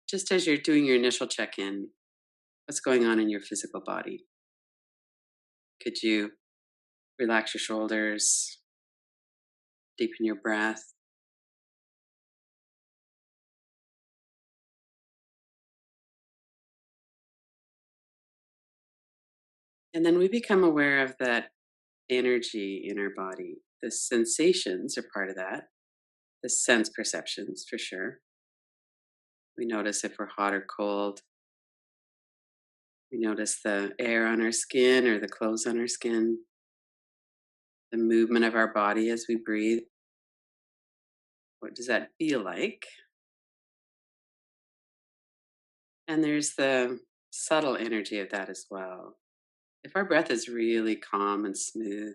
Just as you're doing your initial check in, what's going on in your physical body? Could you relax your shoulders, deepen your breath? And then we become aware of that energy in our body. The sensations are part of that, the sense perceptions for sure. We notice if we're hot or cold. We notice the air on our skin or the clothes on our skin, the movement of our body as we breathe. What does that feel like? And there's the subtle energy of that as well. If our breath is really calm and smooth,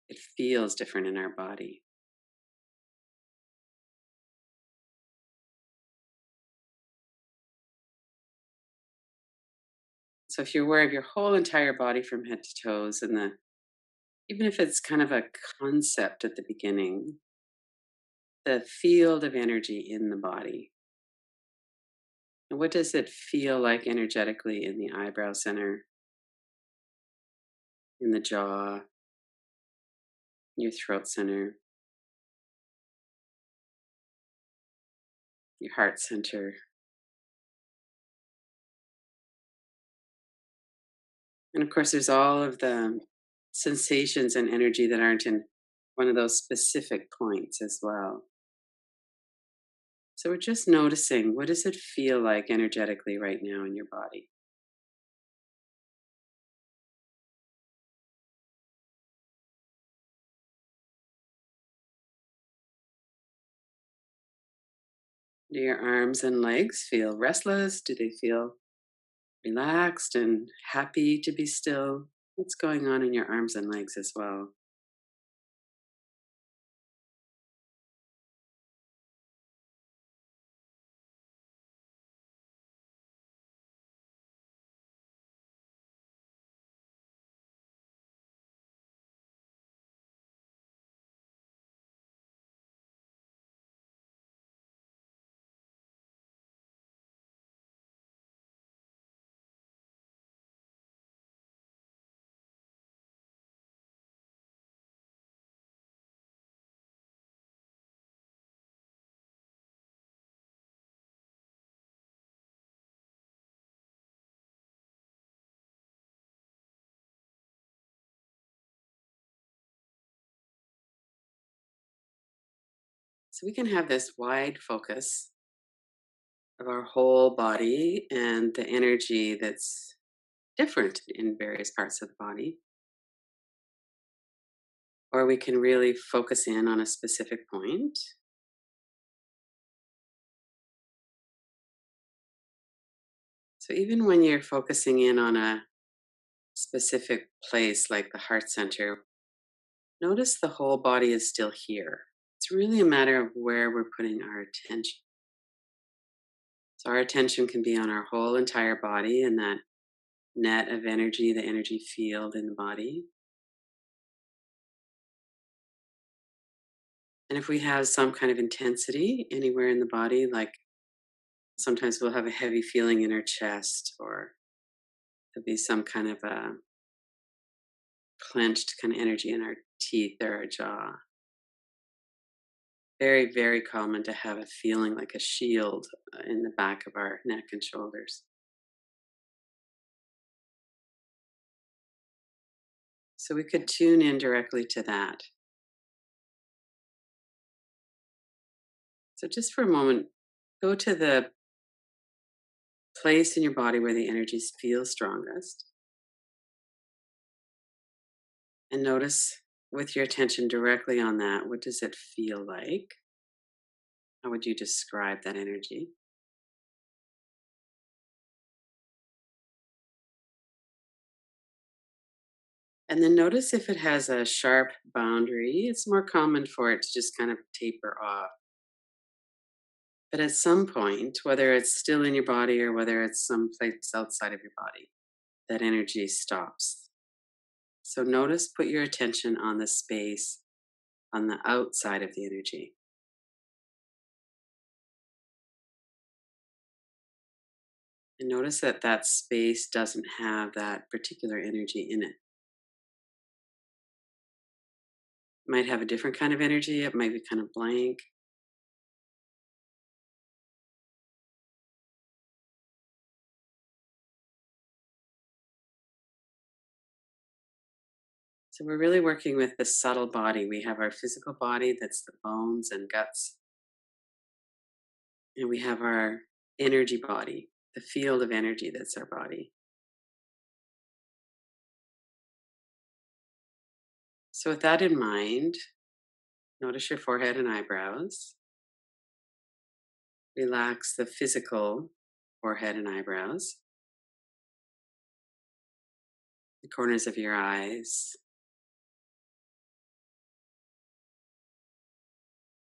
it feels different in our body. So if you're aware of your whole entire body from head to toes, and even if it's kind of a concept at the beginning, the field of energy in the body. And what does it feel like energetically in the eyebrow center, in the jaw, your throat center, your heart center? And of course, there's all of the sensations and energy that aren't in one of those specific points as well. So we're just noticing, what does it feel like energetically right now in your body? Do your arms and legs feel restless? Do they feel relaxed and happy to be still? What's going on in your arms and legs as well? So we can have this wide focus of our whole body and the energy that's different in various parts of the body. Or we can really focus in on a specific point. So even when you're focusing in on a specific place like the heart center, notice the whole body is still here. It's really a matter of where we're putting our attention. So our attention can be on our whole entire body and that net of energy, the energy field in the body. And if we have some kind of intensity anywhere in the body, like sometimes we'll have a heavy feeling in our chest, or there'll be some kind of a clenched kind of energy in our teeth or our jaw. Very, very common to have a feeling like a shield in the back of our neck and shoulders. So we could tune in directly to that. So just for a moment, go to the place in your body where the energies feel strongest and notice with your attention directly on that, what does it feel like? How would you describe that energy? And then notice if it has a sharp boundary. It's more common for it to just kind of taper off. But at some point, whether it's still in your body or whether it's someplace outside of your body, that energy stops. So notice, put your attention on the space on the outside of the energy. And notice that that space doesn't have that particular energy in it. Might have a different kind of energy. It might be kind of blank. So we're really working with the subtle body. We have our physical body, that's the bones and guts, and we have our energy body, the field of energy that's our body. So with that in mind, notice your forehead and eyebrows. Relax the physical forehead and eyebrows, the corners of your eyes,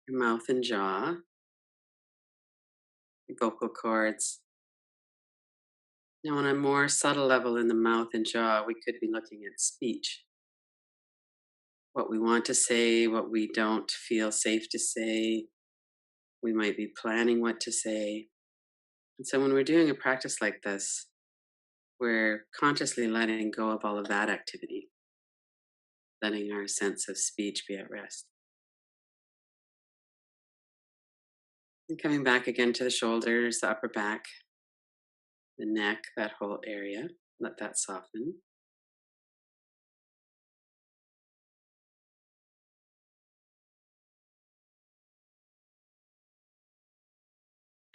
your mouth and jaw, your vocal cords. Now, on a more subtle level in the mouth and jaw, we could be looking at speech, what we want to say, what we don't feel safe to say. We might be planning what to say. And so, when we're doing a practice like this, we're consciously letting go of all of that activity, letting our sense of speech be at rest. And coming back again to the shoulders, the upper back, the neck, that whole area. Let that soften.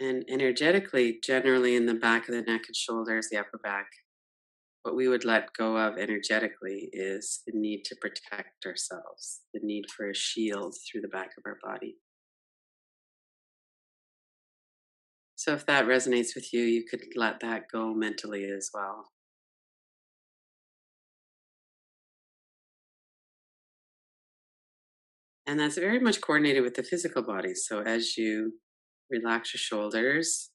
And energetically, generally in the back of the neck and shoulders, the upper back, what we would let go of energetically is the need to protect ourselves, the need for a shield through the back of our body. So if that resonates with you, you could let that go mentally as well. And that's very much coordinated with the physical body. So as you relax your shoulders,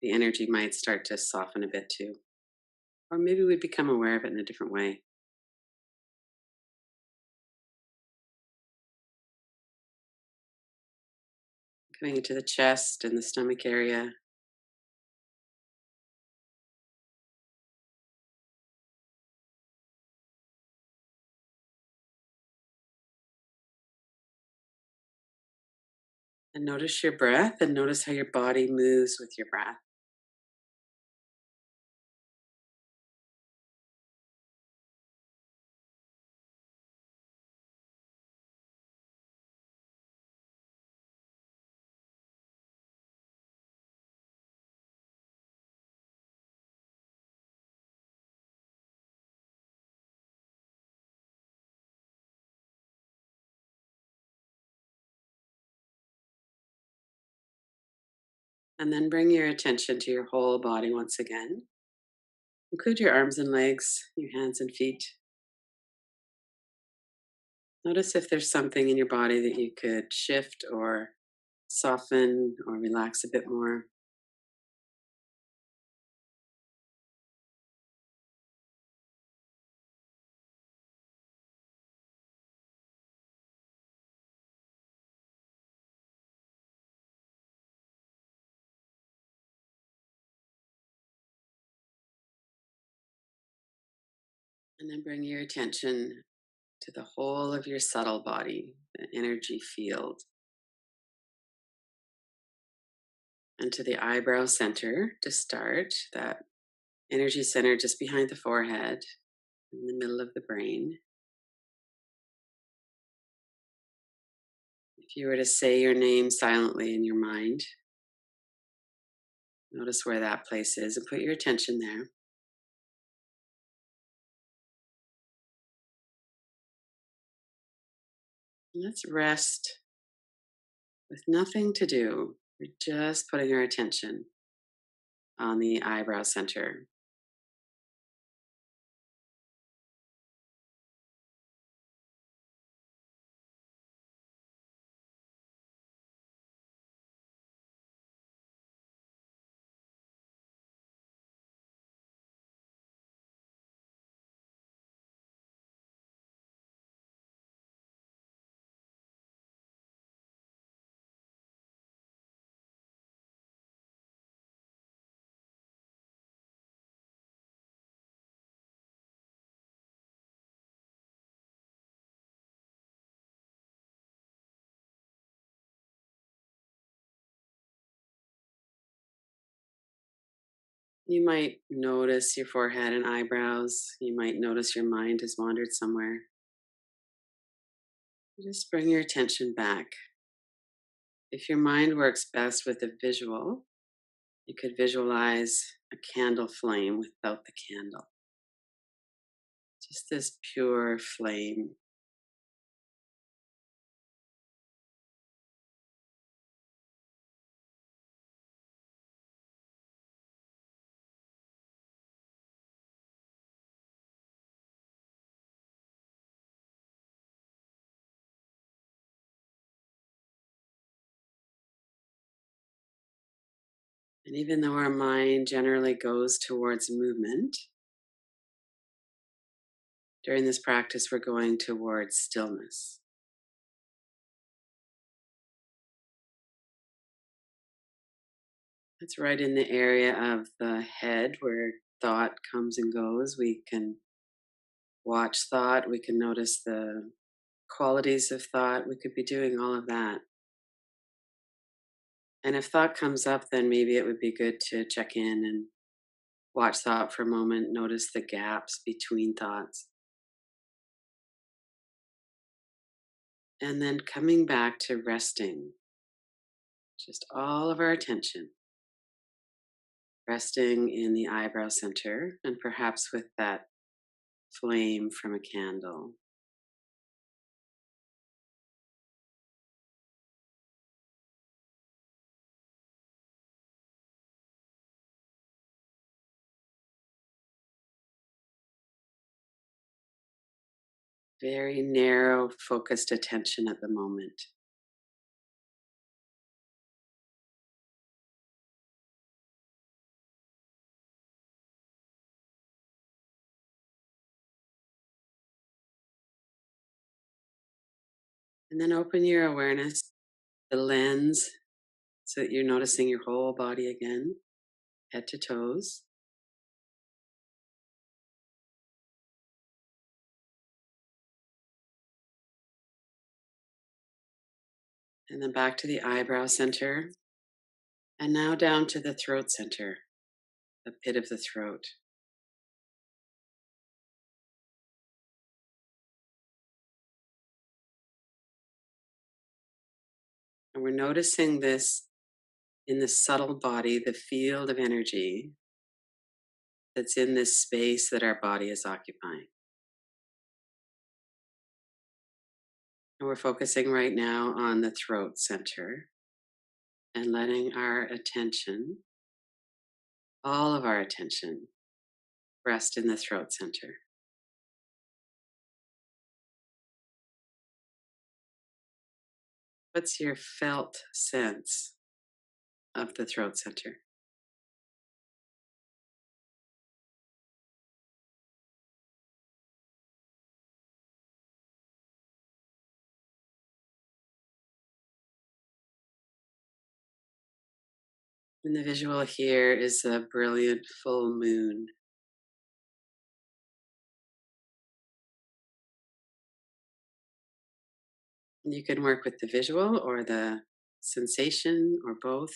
the energy might start to soften a bit too. Or maybe we become aware of it in a different way. Coming into the chest and the stomach area. And notice your breath and notice how your body moves with your breath. And then bring your attention to your whole body once again. Include your arms and legs, your hands and feet. Notice if there's something in your body that you could shift or soften or relax a bit more. And then bring your attention to the whole of your subtle body, the energy field, and to the eyebrow center to start, that energy center just behind the forehead, in the middle of the brain. If you were to say your name silently in your mind, notice where that place is and put your attention there. Let's rest with nothing to do. We're just putting our attention on the eyebrow center. You might notice your forehead and eyebrows. You might notice your mind has wandered somewhere. Just bring your attention back. If your mind works best with a visual, you could visualize a candle flame without the candle. Just this pure flame. And even though our mind generally goes towards movement, during this practice, we're going towards stillness. It's right in the area of the head where thought comes and goes. We can watch thought, we can notice the qualities of thought. We could be doing all of that. And if thought comes up, then maybe it would be good to check in and watch thought for a moment, notice the gaps between thoughts. And then coming back to resting, just all of our attention, resting in the eyebrow center and perhaps with that flame from a candle. Very narrow, focused attention at the moment. And then open your awareness, the lens, so that you're noticing your whole body again, head to toes. And then back to the eyebrow center. And now down to the throat center, the pit of the throat. And we're noticing this in the subtle body, the field of energy that's in this space that our body is occupying. And we're focusing right now on the throat center and letting our attention, all of our attention, rest in the throat center. What's your felt sense of the throat center? And the visual here is a brilliant full moon. And you can work with the visual or the sensation or both,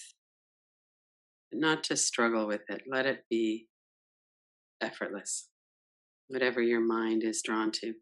but not to struggle with it. Let it be effortless, whatever your mind is drawn to.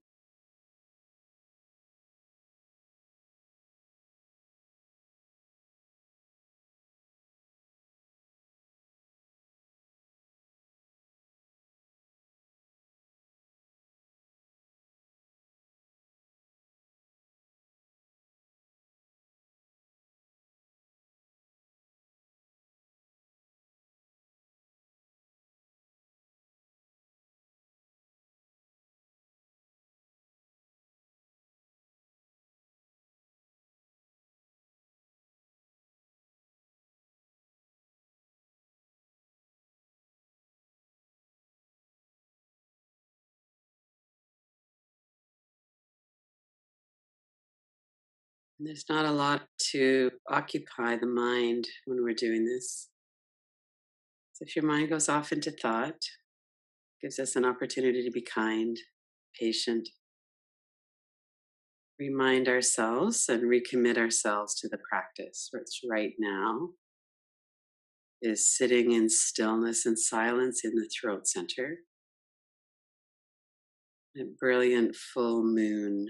And there's not a lot to occupy the mind when we're doing this. So if your mind goes off into thought, gives us an opportunity to be kind, patient, remind ourselves and recommit ourselves to the practice where it's right now. is sitting in stillness and silence in the throat center. A brilliant full moon.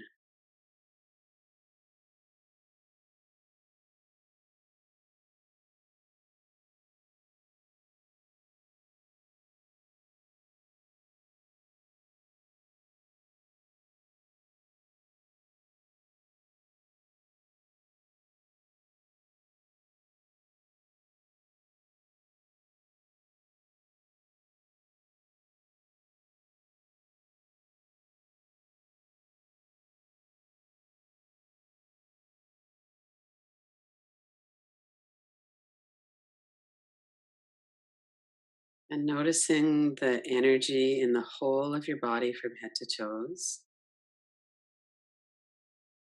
And noticing the energy in the whole of your body from head to toes.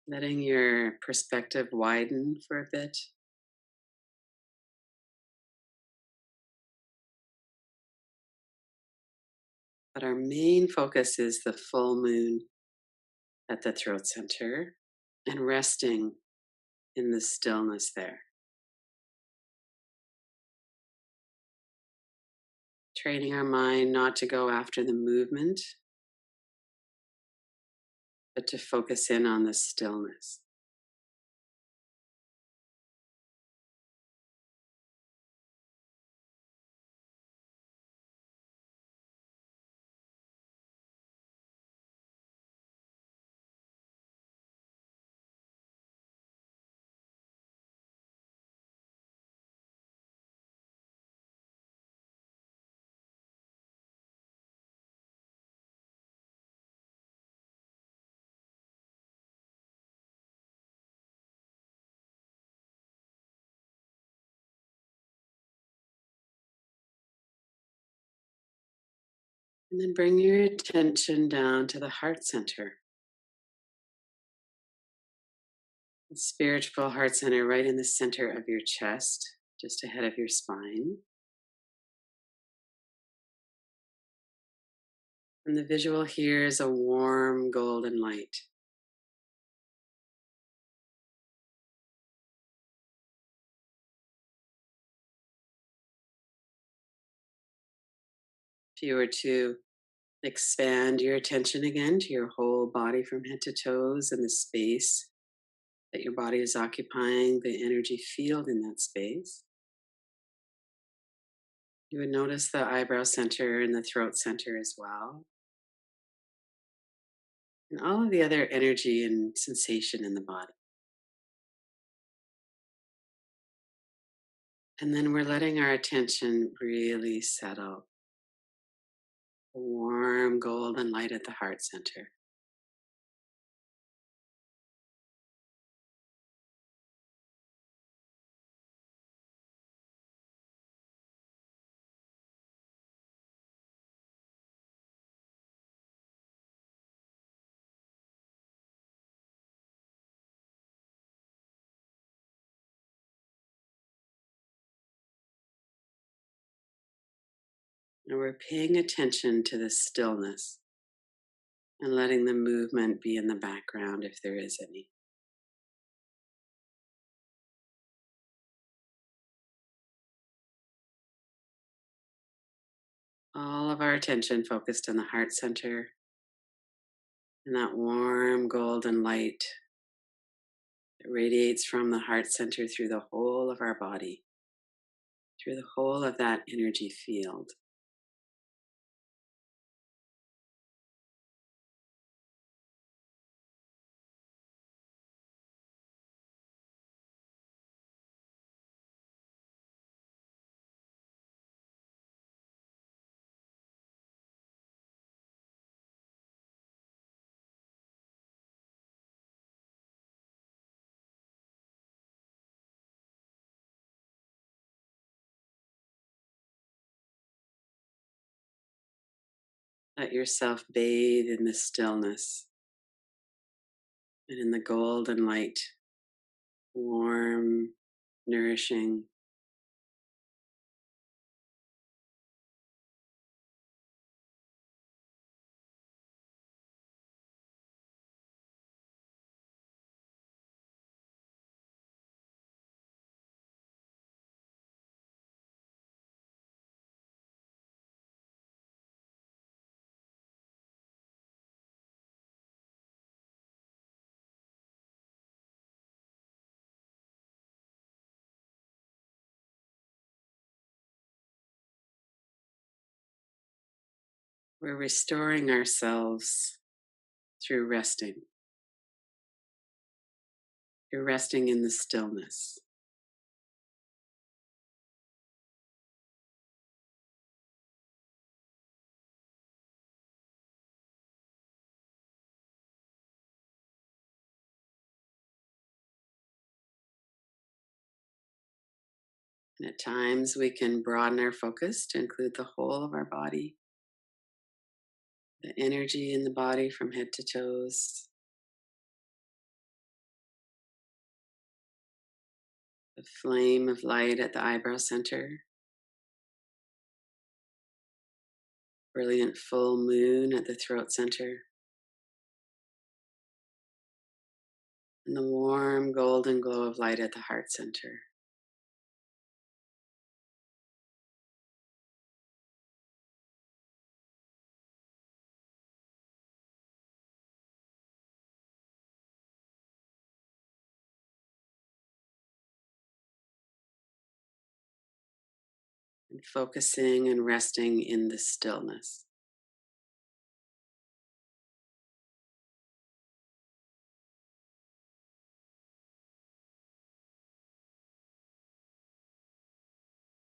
Letting your perspective widen for a bit. But our main focus is the full moon at the throat center and resting in the stillness there. Training our mind not to go after the movement, but to focus in on the stillness. And then bring your attention down to the heart center. The spiritual heart center right in the center of your chest, just ahead of your spine. And the visual here is a warm golden light. If you were to expand your attention again to your whole body from head to toes and the space that your body is occupying, the energy field in that space, you would notice the eyebrow center and the throat center as well, and all of the other energy and sensation in the body. And then we're letting our attention really settle. A warm golden light at the heart center. And we're paying attention to the stillness and letting the movement be in the background if there is any. All of our attention focused on the heart center and that warm golden light that radiates from the heart center through the whole of our body, through the whole of that energy field. Let yourself bathe in the stillness and in the golden light, warm, nourishing. We're restoring ourselves through resting. You're resting in the stillness. And at times we can broaden our focus to include the whole of our body, the energy in the body from head to toes, the flame of light at the eyebrow center, brilliant full moon at the throat center, and the warm golden glow of light at the heart center. And focusing and resting in the stillness.